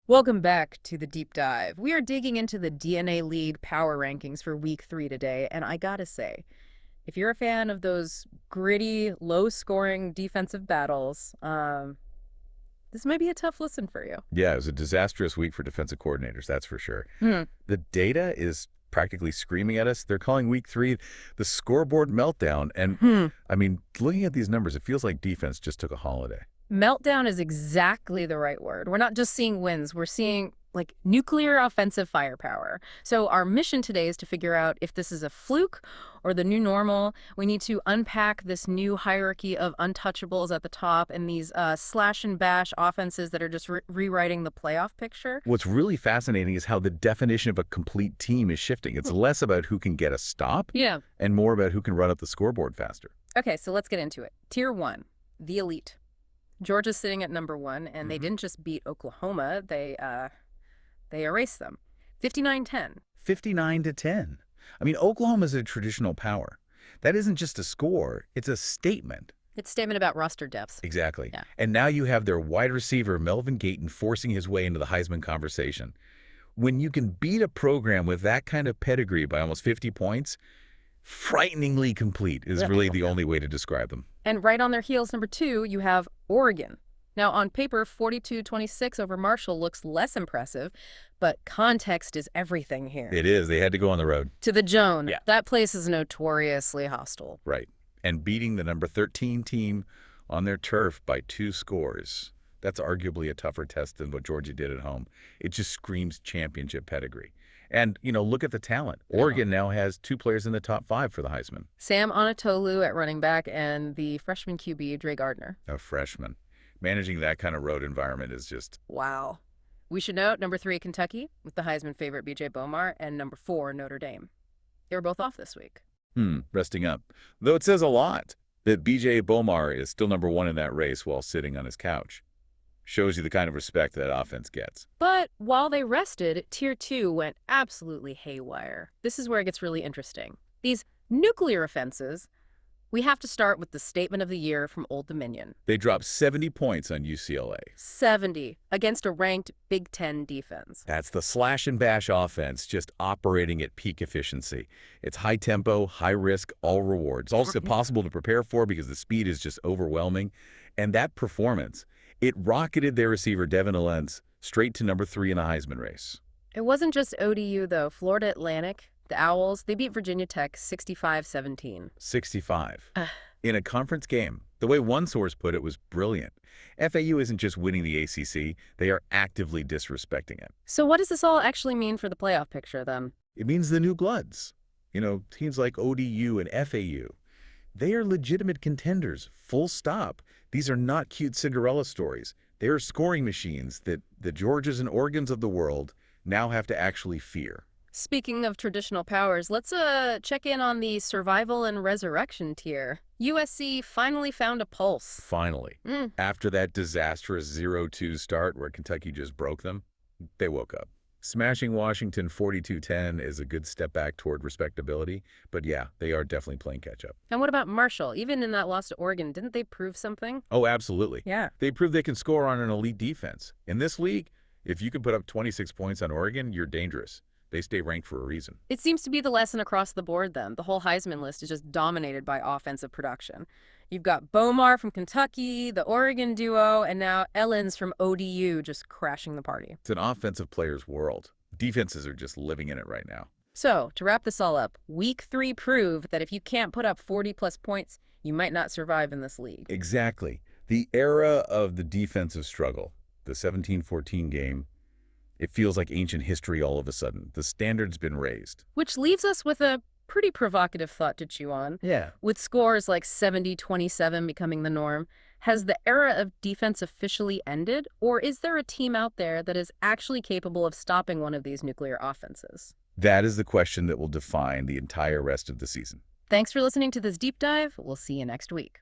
Welcome back to the deep dive. We are digging into the DNA League power rankings for week 3 today, and I gotta say, if you're a fan of those gritty, low-scoring defensive battles, this might be a tough listen for you. Yeah, it was a disastrous week for defensive coordinators, that's for sure. Hmm. The data is practically screaming at us. They're calling week 3 the scoreboard meltdown. And Hmm. I mean, looking at these numbers, it feels like defense just took a holiday. Meltdown is exactly the right word. We're not just seeing wins, we're seeing like nuclear offensive firepower. So our mission today is to figure out if this is a fluke or the new normal. We need to unpack this new hierarchy of untouchables at the top and these slash and bash offenses that are just rewriting the playoff picture. What's really fascinating is how the definition of a complete team is shifting. It's less about who can get a stop Yeah. and more about who can run up the scoreboard faster. Okay, so let's get into it. Tier 1, the elite. Georgia's sitting at number 1, and they didn't just beat Oklahoma, they erased them. 59-10. 59-10. I mean, Oklahoma's a traditional power. That isn't just a score, it's a statement. It's a statement about roster depth. Exactly. Yeah. And now you have their wide receiver, Melvin Gayton, forcing his way into the Heisman conversation. When you can beat a program with that kind of pedigree by almost 50 points, frighteningly complete is really the only way to describe them. And right on their heels, number 2, you have Oregon. Now, on paper, 42-26 over Marshall looks less impressive, but context is everything here. It is. They had to go on the road. To the Joan, Yeah. that place is notoriously hostile. Right. And beating the number 13 team on their turf by 2 scores. That's arguably a tougher test than what Georgia did at home. It just screams championship pedigree. And, look at the talent. Oregon now has 2 players in the top 5 for the Heisman. Sam Onatolu at running back and the freshman QB, Dre Gardner. A freshman. Managing that kind of road environment is just... Wow. We should note number 3, Kentucky, with the Heisman favorite B.J. Bomar, and number 4, Notre Dame. They were both off this week. resting up. Though it says a lot that B.J. Bomar is still number 1 in that race while sitting on his couch. Shows you the kind of respect that offense gets. But while they rested, Tier 2 went absolutely haywire. This is where it gets really interesting. These nuclear offenses, we have to start with the statement of the year from Old Dominion. They dropped 70 points on UCLA. 70 against a ranked Big Ten defense. That's the slash and bash offense just operating at peak efficiency. It's high tempo, high risk, all rewards. Also possible to prepare for because the speed is just overwhelming. And that performance, it rocketed their receiver Devin Allen's straight to number 3 in the Heisman race. It wasn't just ODU, though. Florida Atlantic, the Owls, they beat Virginia Tech 65-17. 65. In a conference game. The way one source put it was brilliant. FAU isn't just winning the ACC, they are actively disrespecting it. So what does this all actually mean for the playoff picture, then? It means the new bloods. Teams like ODU and FAU. They are legitimate contenders, full stop. These are not cute Cinderella stories. They are scoring machines that the Georgias and Oregons of the world now have to actually fear. Speaking of traditional powers, let's check in on the survival and resurrection tier. USC finally found a pulse. Finally, after that disastrous 0-2 start where Kentucky just broke them, they woke up. Smashing Washington 42-10 is a good step back toward respectability, but yeah, they are definitely playing catch-up. And what about Marshall? Even in that loss to Oregon, didn't they prove something? Oh, absolutely. Yeah. They proved they can score on an elite defense. In this league, if you can put up 26 points on Oregon, you're dangerous. They stay ranked for a reason. It seems to be the lesson across the board, then. The whole Heisman list is just dominated by offensive production. You've got Bomar from Kentucky, the Oregon duo, and now Ellens from ODU just crashing the party. It's an offensive player's world. Defenses are just living in it right now. So, to wrap this all up, Week 3 proved that if you can't put up 40-plus points, you might not survive in this league. Exactly. The era of the defensive struggle, the 17-14 game, it feels like ancient history all of a sudden. The standard's been raised. Which leaves us with a pretty provocative thought to chew on. Yeah. With scores like 70-27 becoming the norm, has the era of defense officially ended, or is there a team out there that is actually capable of stopping one of these nuclear offenses? That is the question that will define the entire rest of the season. Thanks for listening to this deep dive. We'll see you next week.